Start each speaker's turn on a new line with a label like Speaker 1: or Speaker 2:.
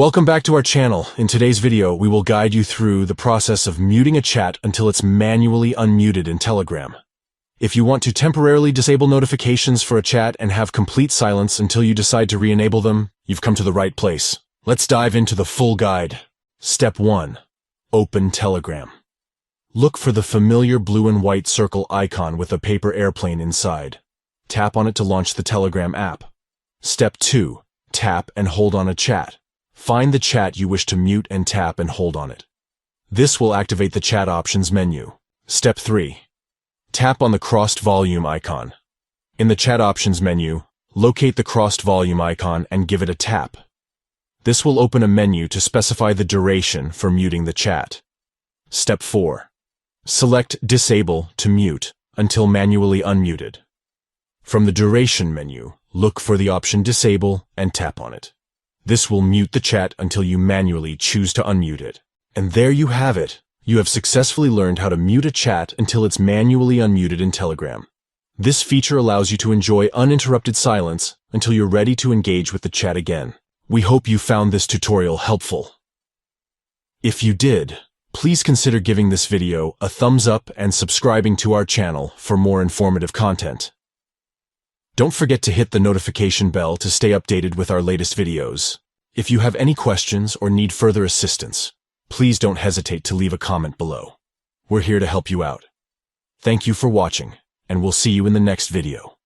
Speaker 1: Welcome back to our channel. In today's video, we will guide you through the process of muting a chat until it's manually unmuted in Telegram. If you want to temporarily disable notifications for a chat and have complete silence until you decide to re-enable them, you've come to the right place. Let's dive into the full guide. Step 1. Open Telegram. Look for the familiar blue and white circle icon with a paper airplane inside. Tap on it to launch the Telegram app. Step 2. Tap and hold on a chat. Find the chat you wish to mute and tap and hold on it. This will activate the chat options menu. Step 3. Tap on the crossed volume icon. In the chat options menu, locate the crossed volume icon and give it a tap. This will open a menu to specify the duration for muting the chat. Step 4. Select Disable to mute until manually unmuted. From the duration menu, look for the option Disable and tap on it. This will mute the chat until you manually choose to unmute it. And there you have it. You have successfully learned how to mute a chat until it's manually unmuted in Telegram. This feature allows you to enjoy uninterrupted silence until you're ready to engage with the chat again. We hope you found this tutorial helpful. If you did, please consider giving this video a thumbs up and subscribing to our channel for more informative content. Don't forget to hit the notification bell to stay updated with our latest videos. If you have any questions or need further assistance, please don't hesitate to leave a comment below. We're here to help you out. Thank you for watching, and we'll see you in the next video.